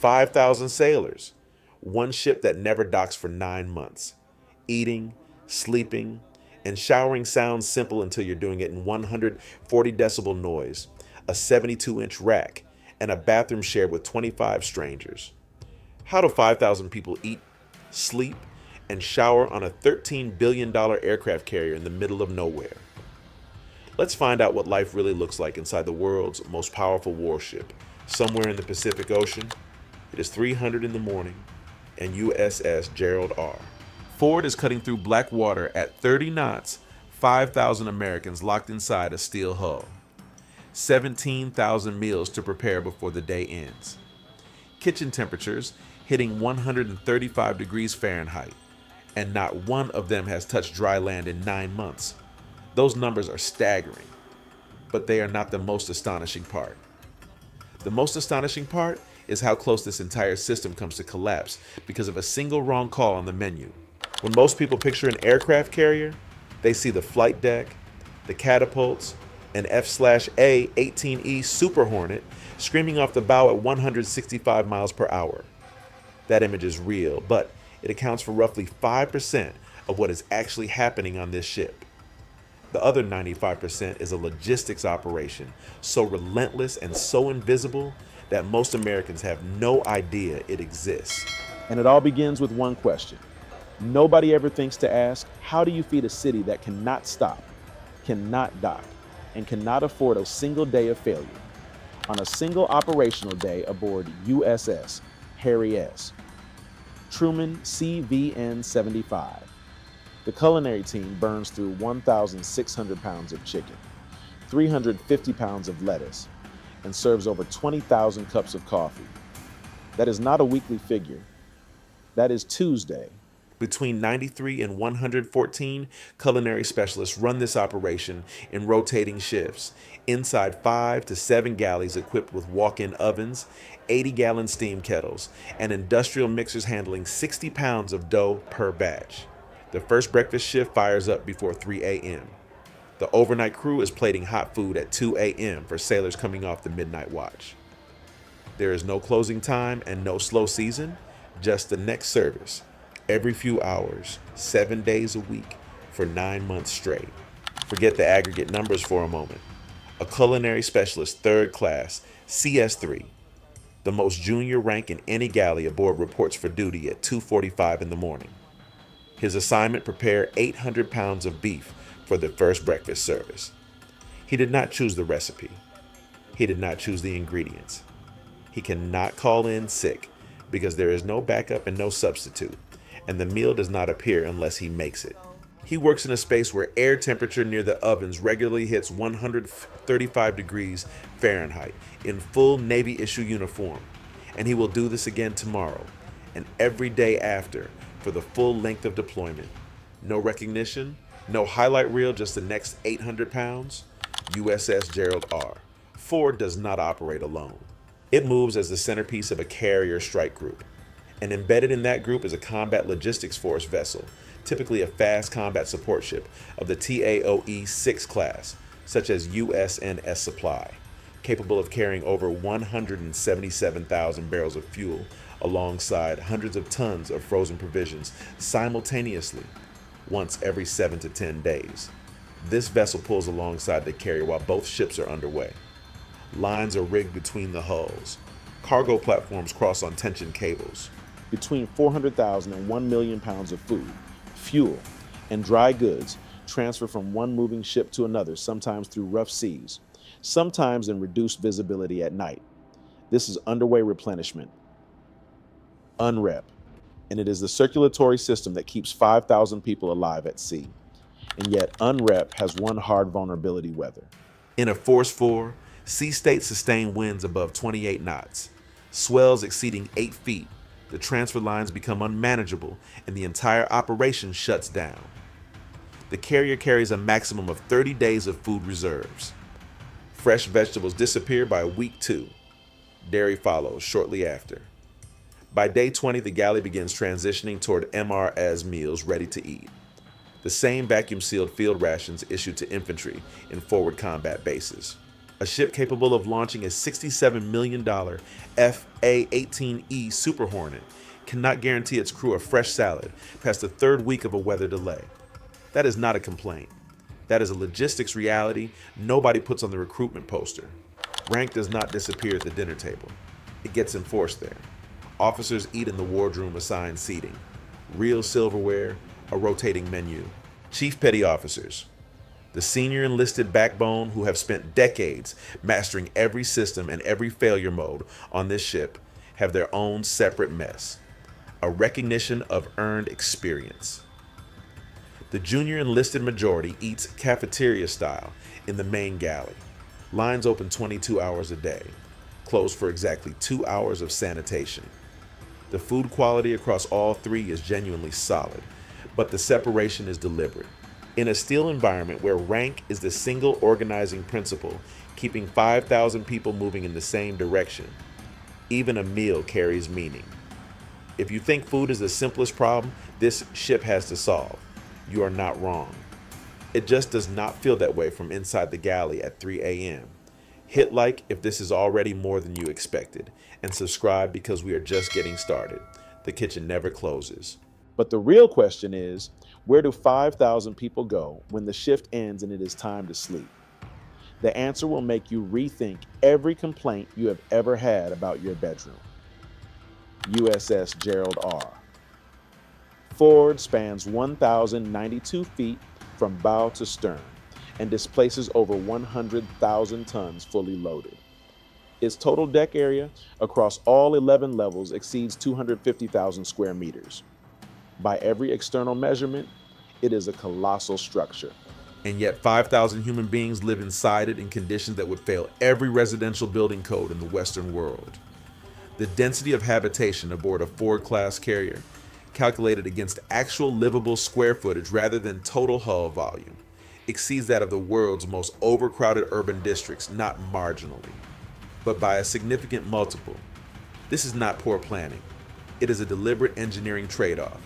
5,000 sailors. One ship that never docks for 9 months. Eating, sleeping, and showering sounds simple until you're doing it in 140 decibel noise, a 72-inch rack, and a bathroom shared with 25 strangers. How do 5,000 people eat, sleep, and shower on a $13 billion aircraft carrier in the middle of nowhere? Let's find out what life really looks like inside the world's most powerful warship, somewhere in the Pacific Ocean. It is 300 in the morning, and USS Gerald R. Ford is cutting through black water at 30 knots, 5,000 Americans locked inside a steel hull. 17,000 meals to prepare before the day ends. Kitchen temperatures hitting 135 degrees Fahrenheit, and not one of them has touched dry land in 9 months. Those numbers are staggering, but they are not the most astonishing part. The most astonishing part is how close this entire system comes to collapse because of a single wrong call on the menu. When most people picture an aircraft carrier, they see the flight deck, the catapults, an F/A 18E Super Hornet screaming off the bow at 165 miles per hour. That image is real, but it accounts for roughly 5% of what is actually happening on this ship. The other 95% is a logistics operation so relentless and so invisible that most Americans have no idea it exists. And it all begins with one question. Nobody ever thinks to ask, how do you feed a city that cannot stop, cannot dock, and cannot afford a single day of failure? On a single operational day aboard USS Harry S. Truman CVN 75. The culinary team burns through 1,600 pounds of chicken, 350 pounds of lettuce, and serves over 20,000 cups of coffee. That is not a weekly figure. That is Tuesday. Between 93 and 114 culinary specialists run this operation in rotating shifts, inside 5 to 7 galleys equipped with walk-in ovens, 80-gallon steam kettles, and industrial mixers handling 60 pounds of dough per batch. The first breakfast shift fires up before 3 a.m. The overnight crew is plating hot food at 2 a.m. for sailors coming off the midnight watch. There is no closing time and no slow season, just the next service, every few hours, 7 days a week, for 9 months straight. Forget the aggregate numbers for a moment. A culinary specialist, third class, CS3, the most junior rank in any galley aboard, reports for duty at 2:45 in the morning. His assignment: prepare 800 pounds of beef for the first breakfast service. He did not choose the recipe. He did not choose the ingredients. He cannot call in sick because there is no backup and no substitute, and the meal does not appear unless he makes it. He works in a space where air temperature near the ovens regularly hits 135 degrees Fahrenheit in full Navy issue uniform, and he will do this again tomorrow and every day after for the full length of deployment. No recognition, no highlight reel, just the next 800 pounds. USS Gerald R. Ford does not operate alone. It moves as the centerpiece of a carrier strike group, and embedded in that group is a combat logistics force vessel, typically a fast combat support ship of the TAOE 6 class, such as USNS Supply, capable of carrying over 177,000 barrels of fuel alongside hundreds of tons of frozen provisions simultaneously, once every 7 to 10 days. This vessel pulls alongside the carrier while both ships are underway. Lines are rigged between the hulls. Cargo platforms cross on tension cables. Between 400,000 and 1 million pounds of food, fuel, and dry goods transfer from one moving ship to another, sometimes through rough seas, sometimes in reduced visibility at night. This is underway replenishment, UNREP, and it is the circulatory system that keeps 5,000 people alive at sea. And yet UNREP has one hard vulnerability: weather. In a Force 4, sea states sustain winds above 28 knots, swells exceeding 8 feet. The transfer lines become unmanageable and the entire operation shuts down. The carrier carries a maximum of 30 days of food reserves. Fresh vegetables disappear by week 2. Dairy follows shortly after. By day 20, the galley begins transitioning toward MRS meals ready to eat. The same vacuum-sealed field rations issued to infantry in forward combat bases. A ship capable of launching a $67 million FA-18E Super Hornet cannot guarantee its crew a fresh salad past the third week of a weather delay. That is not a complaint. That is a logistics reality nobody puts on the recruitment poster. Rank does not disappear at the dinner table. It gets enforced there. Officers eat in the wardroom assigned seating. Real silverware, a rotating menu. Chief Petty Officers, the senior enlisted backbone who have spent decades mastering every system and every failure mode on this ship, have their own separate mess. A recognition of earned experience. The junior enlisted majority eats cafeteria style in the main galley. Lines open 22 hours a day, closed for exactly 2 hours of sanitation. The food quality across all three is genuinely solid, but the separation is deliberate. In a steel environment where rank is the single organizing principle, keeping 5,000 people moving in the same direction, even a meal carries meaning. If you think food is the simplest problem this ship has to solve, you are not wrong. It just does not feel that way from inside the galley at 3 a.m. Hit like if this is already more than you expected, and subscribe because we are just getting started. The kitchen never closes. But the real question is, where do 5,000 people go when the shift ends and it is time to sleep? The answer will make you rethink every complaint you have ever had about your bedroom. USS Gerald R. Forward spans 1,092 feet from bow to stern and displaces over 100,000 tons fully loaded. Its total deck area across all 11 levels exceeds 250,000 square meters. By every external measurement, it is a colossal structure. And yet 5,000 human beings live inside it in conditions that would fail every residential building code in the Western world. The density of habitation aboard a Ford-class carrier, calculated against actual livable square footage rather than total hull volume, exceeds that of the world's most overcrowded urban districts, not marginally, but by a significant multiple. This is not poor planning. It is a deliberate engineering trade-off,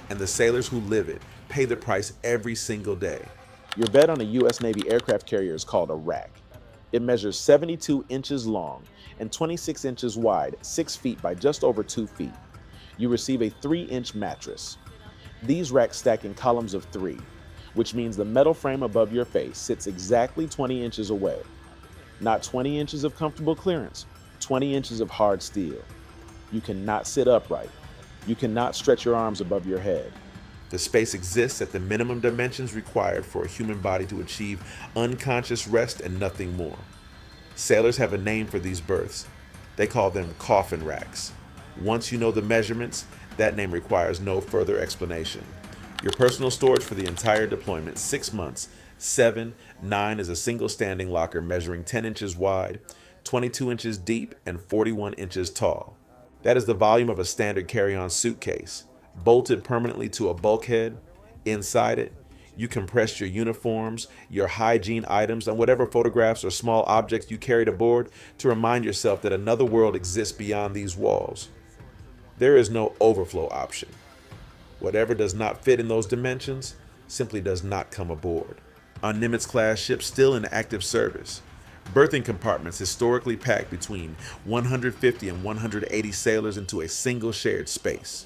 and the sailors who live it pay the price every single day. Your bed on a U.S. Navy aircraft carrier is called a rack. It measures 72 inches long and 26 inches wide, 6 feet by just over 2 feet. You receive a 3-inch mattress. These racks stack in columns of 3, which means the metal frame above your face sits exactly 20 inches away. Not 20 inches of comfortable clearance, 20 inches of hard steel. You cannot sit upright. You cannot stretch your arms above your head. The space exists at the minimum dimensions required for a human body to achieve unconscious rest and nothing more. Sailors have a name for these berths. They call them coffin racks. Once you know the measurements, that name requires no further explanation. Your personal storage for the entire deployment, 6 months, 7, 9 is a single standing locker measuring 10 inches wide, 22 inches deep, and 41 inches tall. That is the volume of a standard carry-on suitcase. Bolted permanently to a bulkhead. Inside it, you compress your uniforms, your hygiene items, and whatever photographs or small objects you carried aboard to remind yourself that another world exists beyond these walls. There is no overflow option. Whatever does not fit in those dimensions simply does not come aboard. On Nimitz-class ships still in active service, berthing compartments historically packed between 150 and 180 sailors into a single shared space.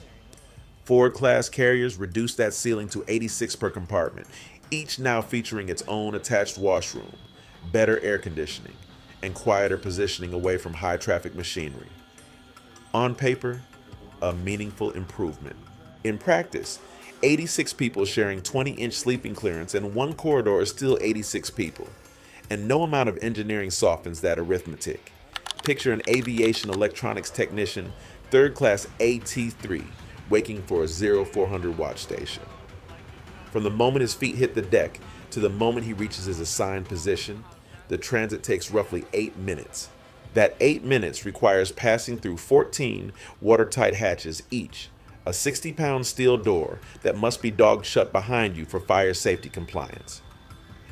Ford-class carriers reduced that ceiling to 86 per compartment, each now featuring its own attached washroom, better air conditioning, and quieter positioning away from high-traffic machinery. On paper, a meaningful improvement. In practice, 86 people sharing 20-inch sleeping clearance and one corridor is still 86 people, and no amount of engineering softens that arithmetic. Picture an aviation electronics technician, third-class AT3, waking for a 0400 watch station. From the moment his feet hit the deck to the moment he reaches his assigned position, the transit takes roughly 8 minutes. That 8 minutes requires passing through 14 watertight hatches each, a 60-pound steel door that must be dogged shut behind you for fire safety compliance.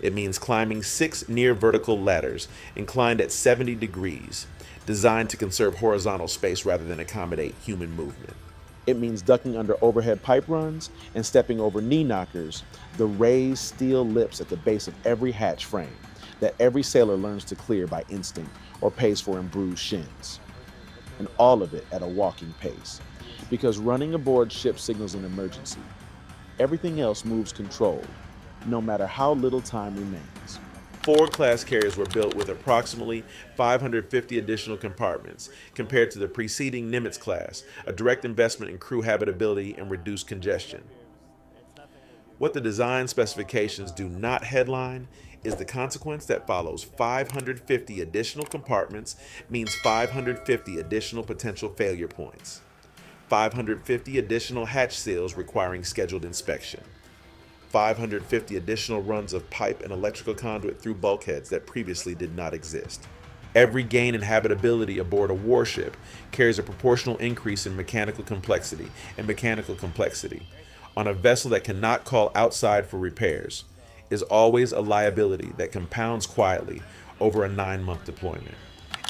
It means climbing 6 near vertical ladders inclined at 70 degrees, designed to conserve horizontal space rather than accommodate human movement. It means ducking under overhead pipe runs and stepping over knee knockers, the raised steel lips at the base of every hatch frame, that every sailor learns to clear by instinct or pays for in bruised shins. And all of it at a walking pace. Because running aboard ship signals an emergency. Everything else moves controlled, no matter how little time remains. Ford-class carriers were built with approximately 550 additional compartments, compared to the preceding Nimitz class, a direct investment in crew habitability and reduced congestion. What the design specifications do not headline is the consequence that follows. 550 additional compartments means 550 additional potential failure points. 550 additional hatch seals requiring scheduled inspection. 550 additional runs of pipe and electrical conduit through bulkheads that previously did not exist. Every gain in habitability aboard a warship carries a proportional increase in mechanical complexity on a vessel that cannot call outside for repairs is always a liability that compounds quietly over a 9-month deployment.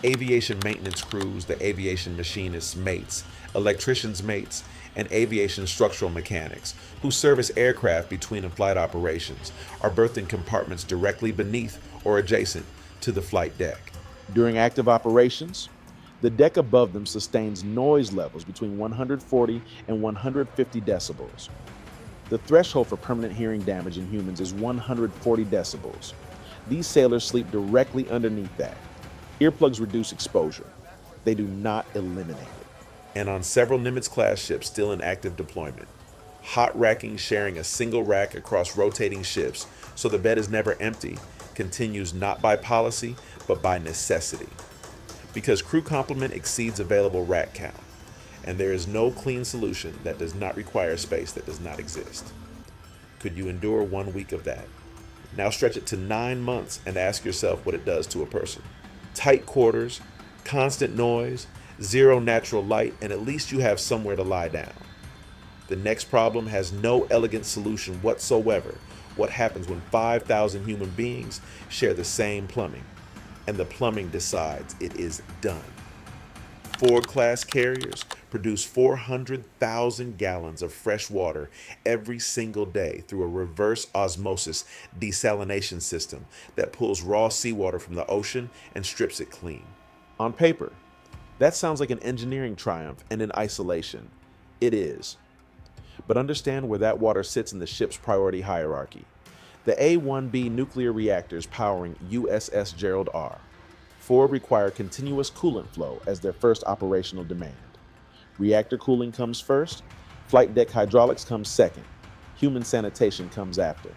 Aviation maintenance crews, the aviation machinists' mates, electricians' mates, and aviation structural mechanics who service aircraft between in-flight operations are berthed in compartments directly beneath or adjacent to the flight deck. During active operations, the deck above them sustains noise levels between 140 and 150 decibels. The threshold for permanent hearing damage in humans is 140 decibels. These sailors sleep directly underneath that. Earplugs reduce exposure. They do not eliminate it. And on several Nimitz-class ships still in active deployment, hot racking sharing a single rack across rotating ships so the bed is never empty continues not by policy, but by necessity. Because crew complement exceeds available rack count, and there is no clean solution that does not require space that does not exist. Could you endure 1 week of that? Now stretch it to 9 months and ask yourself what it does to a person. Tight quarters, constant noise, zero natural light, and at least you have somewhere to lie down. The next problem has no elegant solution whatsoever. What happens when 5,000 human beings share the same plumbing, and the plumbing decides it is done? Ford-class carriers produce 400,000 gallons of fresh water every single day through a reverse osmosis desalination system that pulls raw seawater from the ocean and strips it clean. On paper, that sounds like an engineering triumph and in isolation. It is. But understand where that water sits in the ship's priority hierarchy. The A-1B nuclear reactors powering USS Gerald R. Ford require continuous coolant flow as their first operational demand. Reactor cooling comes first, flight deck hydraulics comes second, human sanitation comes after.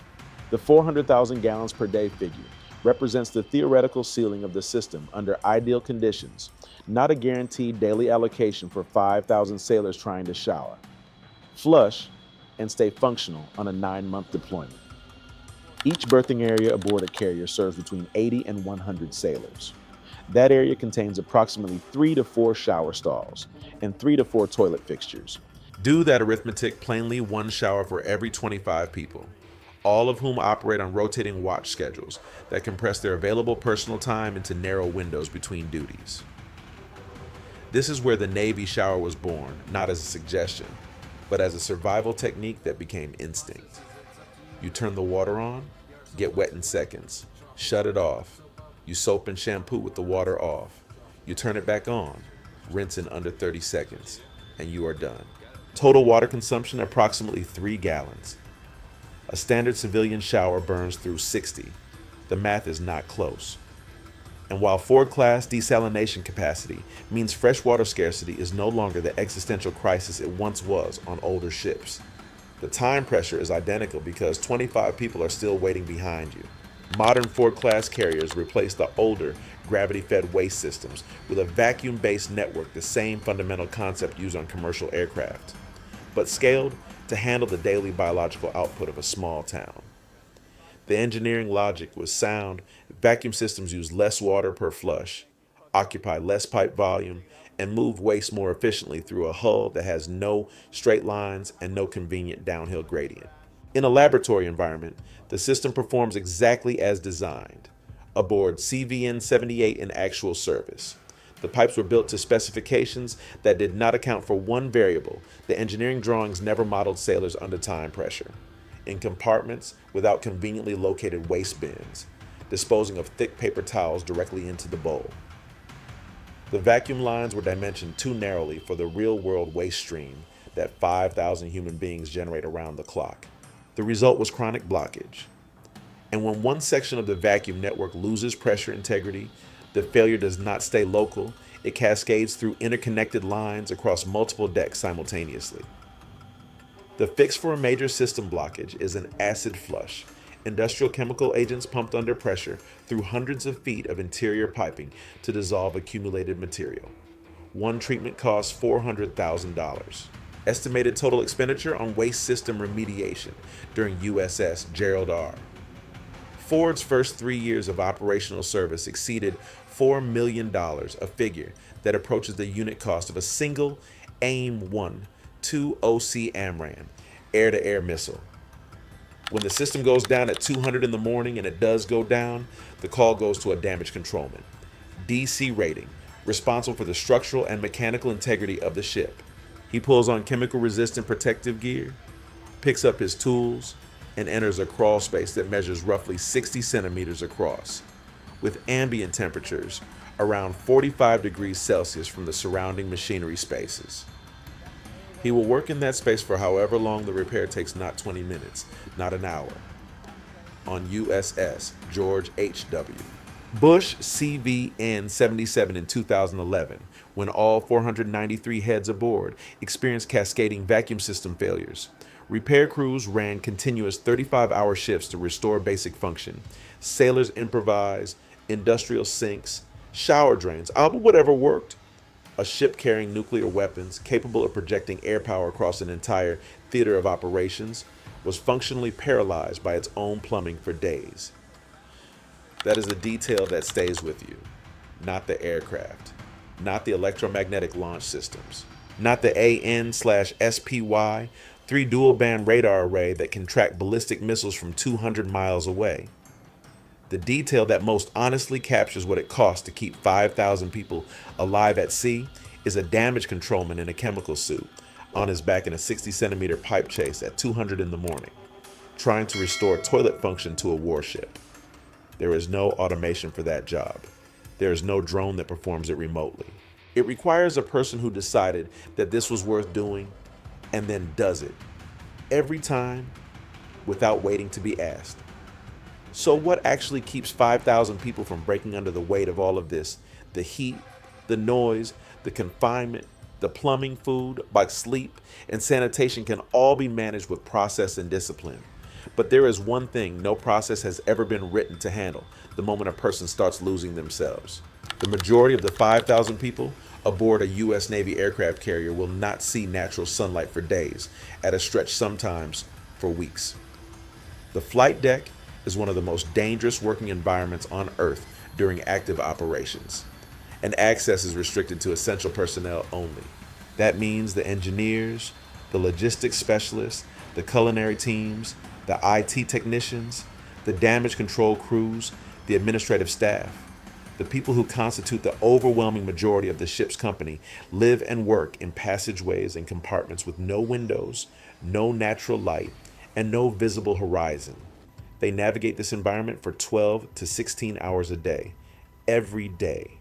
The 400,000 gallons per day figure represents the theoretical ceiling of the system under ideal conditions, not a guaranteed daily allocation for 5,000 sailors trying to shower, flush, and stay functional on a 9-month deployment. Each berthing area aboard a carrier serves between 80 and 100 sailors. That area contains approximately 3 to 4 shower stalls and 3 to 4 toilet fixtures. Do that arithmetic plainly: 1 shower for every 25 people, all of whom operate on rotating watch schedules that compress their available personal time into narrow windows between duties. This is where the Navy shower was born, not as a suggestion, but as a survival technique that became instinct. You turn the water on, get wet in seconds, shut it off. You soap and shampoo with the water off. You turn it back on, rinse in under 30 seconds, and you are done. Total water consumption approximately 3 gallons. A standard civilian shower burns through 60. The math is not close. And while Ford-class desalination capacity means freshwater scarcity is no longer the existential crisis it once was on older ships, the time pressure is identical because 25 people are still waiting behind you. Modern Ford-class carriers replace the older gravity-fed waste systems with a vacuum-based network, the same fundamental concept used on commercial aircraft, but scaled to handle the daily biological output of a small town. The engineering logic was sound. Vacuum systems use less water per flush, occupy less pipe volume, and move waste more efficiently through a hull that has no straight lines and no convenient downhill gradient. In a laboratory environment, the system performs exactly as designed. Aboard CVN-78 in actual service, the pipes were built to specifications that did not account for one variable. The engineering drawings never modeled sailors under time pressure, in compartments without conveniently located waste bins, disposing of thick paper towels directly into the bowl. The vacuum lines were dimensioned too narrowly for the real-world waste stream that 5,000 human beings generate around the clock. The result was chronic blockage. And when one section of the vacuum network loses pressure integrity, the failure does not stay local. It cascades through interconnected lines across multiple decks simultaneously. The fix for a major system blockage is an acid flush, industrial chemical agents pumped under pressure through hundreds of feet of interior piping to dissolve accumulated material. One treatment costs $400,000. Estimated total expenditure on waste system remediation during USS Gerald R. Ford's first 3 years of operational service exceeded $4 million, a figure that approaches the unit cost of a single AIM-1 2OC AMRAAM air-to-air missile. When the system goes down at 200 in the morning, and it does go down, the call goes to a damage controlman, DC rating, responsible for the structural and mechanical integrity of the ship. He pulls on chemical-resistant protective gear, picks up his tools, and enters a crawl space that measures roughly 60 centimeters across, with ambient temperatures around 45 degrees Celsius from the surrounding machinery spaces. He will work in that space for however long the repair takes, not 20 minutes, not an hour. On USS George H.W. Bush CVN 77 in 2011, when all 493 heads aboard experienced cascading vacuum system failures. Repair crews ran continuous 35-hour shifts to restore basic function. Sailors improvised, industrial sinks, shower drains, whatever worked. A ship carrying nuclear weapons, capable of projecting air power across an entire theater of operations, was functionally paralyzed by its own plumbing for days. That is a detail that stays with you, not the aircraft, not the electromagnetic launch systems, not the AN/SPY 3 dual-band radar array that can track ballistic missiles from 200 miles away. The detail that most honestly captures what it costs to keep 5,000 people alive at sea is a damage controlman in a chemical suit, on his back in a 60-centimeter pipe chase at 200 in the morning, trying to restore toilet function to a warship. There is no automation for that job. There is no drone that performs it remotely. It requires a person who decided that this was worth doing and then does it every time without waiting to be asked. So what actually keeps 5,000 people from breaking under the weight of all of this? The heat, the noise, the confinement, the plumbing, food, like sleep, and sanitation can all be managed with process and discipline. But there is one thing no process has ever been written to handle the moment a person starts losing themselves. The majority of the 5,000 people aboard a U.S. Navy aircraft carrier will not see natural sunlight for days, at a stretch sometimes for weeks. The flight deck is one of the most dangerous working environments on Earth during active operations, and access is restricted to essential personnel only. That means the engineers, the logistics specialists, the culinary teams, the IT technicians, the damage control crews, the administrative staff. The people who constitute the overwhelming majority of the ship's company live and work in passageways and compartments with no windows, no natural light, and no visible horizon. They navigate this environment for 12 to 16 hours a day, every day.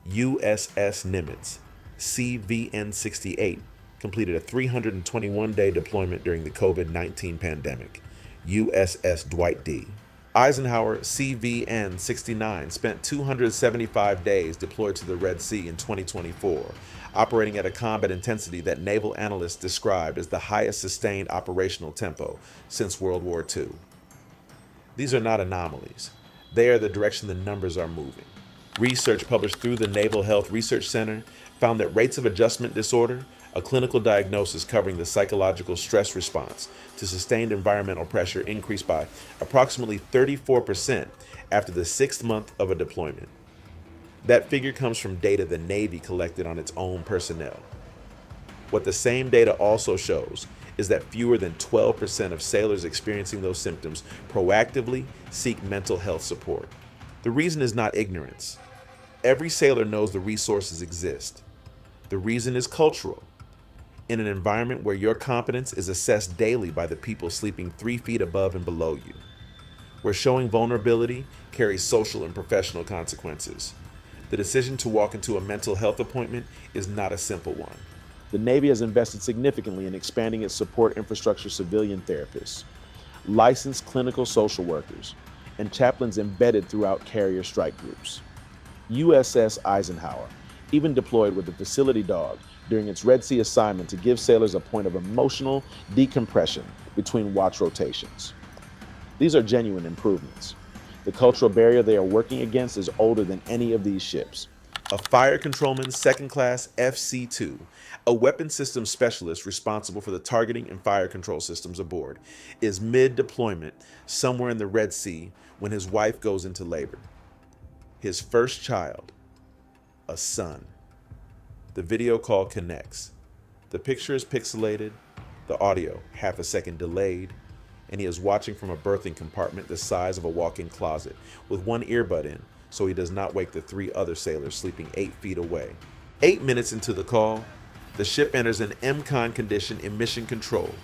USS Nimitz, CVN 68, completed a 321-day deployment during the COVID-19 pandemic. USS Dwight D. Eisenhower CVN 69 spent 275 days deployed to the Red Sea in 2024, operating at a combat intensity that naval analysts described as the highest sustained operational tempo since World War II. These are not anomalies. They are the direction the numbers are moving. Research published through the Naval Health Research Center found that rates of adjustment disorder, a clinical diagnosis covering the psychological stress response to sustained environmental pressure, increased by approximately 34% after the 6th month of a deployment. That figure comes from data the Navy collected on its own personnel. What the same data also shows is that fewer than 12% of sailors experiencing those symptoms proactively seek mental health support. The reason is not ignorance. Every sailor knows the resources exist. The reason is cultural. In an environment where your competence is assessed daily by the people sleeping 3 feet above and below you, where showing vulnerability carries social and professional consequences. The decision to walk into a mental health appointment is not a simple one. The Navy has invested significantly in expanding its support infrastructure, civilian therapists, licensed clinical social workers, and chaplains embedded throughout carrier strike groups. USS Eisenhower even deployed with a facility dog during its Red Sea assignment to give sailors a point of emotional decompression between watch rotations. These are genuine improvements. The cultural barrier they are working against is older than any of these ships. A fire controlman second class FC2, a weapon systems specialist responsible for the targeting and fire control systems aboard, is mid-deployment somewhere in the Red Sea when his wife goes into labor. His first child, a son. The video call connects. The picture is pixelated, the audio half a second delayed, and he is watching from a birthing compartment the size of a walk-in closet with one earbud in, so he does not wake the 3 other sailors sleeping 8 feet away. 8 minutes into the call, the ship enters an MCON condition in mission control,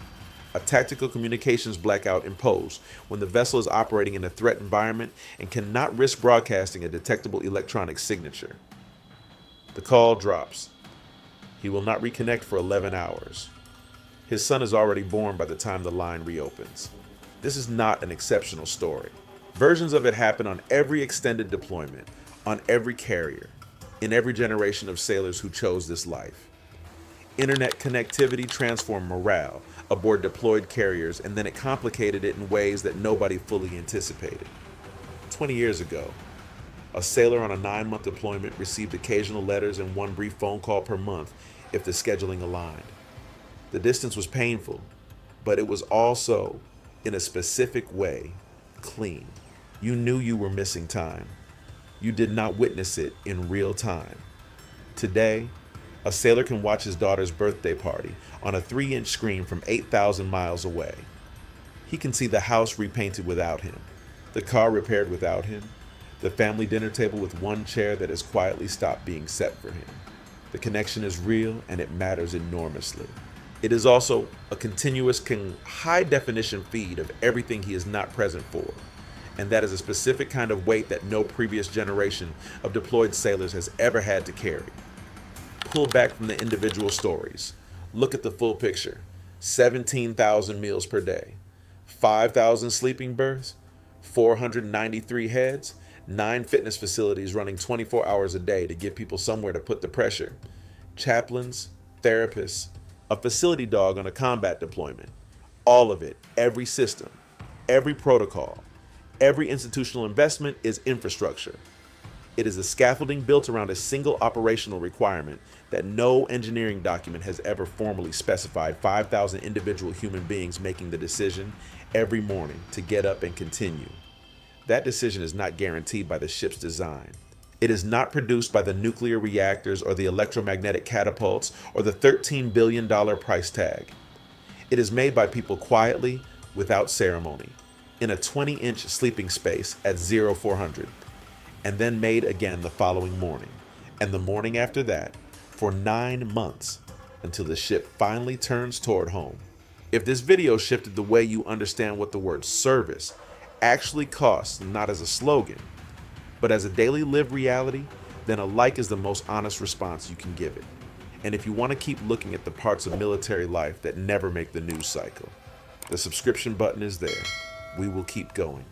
a tactical communications blackout imposed when the vessel is operating in a threat environment and cannot risk broadcasting a detectable electronic signature. The call drops. He will not reconnect for 11 hours. His son is already born by the time the line reopens. This is not an exceptional story. Versions of it happen on every extended deployment, on every carrier, in every generation of sailors who chose this life. Internet connectivity transformed morale aboard deployed carriers, and then it complicated it in ways that nobody fully anticipated. 20 years ago, a sailor on a 9-month deployment received occasional letters and 1 brief phone call per month if the scheduling aligned. The distance was painful, but it was also, in a specific way, clean. You knew you were missing time. You did not witness it in real time. Today, a sailor can watch his daughter's birthday party on a 3-inch screen from 8,000 miles away. He can see the house repainted without him, the car repaired without him, the family dinner table with 1 chair that has quietly stopped being set for him. The connection is real and it matters enormously. It is also a continuous, high-definition feed of everything he is not present for, and that is a specific kind of weight that no previous generation of deployed sailors has ever had to carry. Pull back from the individual stories. Look at the full picture. 17,000 meals per day, 5,000 sleeping berths, 493 heads, 9 fitness facilities running 24 hours a day to give people somewhere to put the pressure, chaplains, therapists, a facility dog on a combat deployment. All of it, every system, every protocol, every institutional investment is infrastructure. It is the scaffolding built around a single operational requirement that no engineering document has ever formally specified 5,000 individual human beings making the decision every morning to get up and continue. That decision is not guaranteed by the ship's design. It is not produced by the nuclear reactors or the electromagnetic catapults or the $13 billion price tag. It is made by people quietly, without ceremony, in a 20-inch sleeping space at 0400, and then made again the following morning, and the morning after that, for 9 months, until the ship finally turns toward home. If this video shifted the way you understand what the word service actually costs, not as a slogan, but as a daily lived reality, then a like is the most honest response you can give it. And if you want to keep looking at the parts of military life that never make the news cycle, the subscription button is there. We will keep going.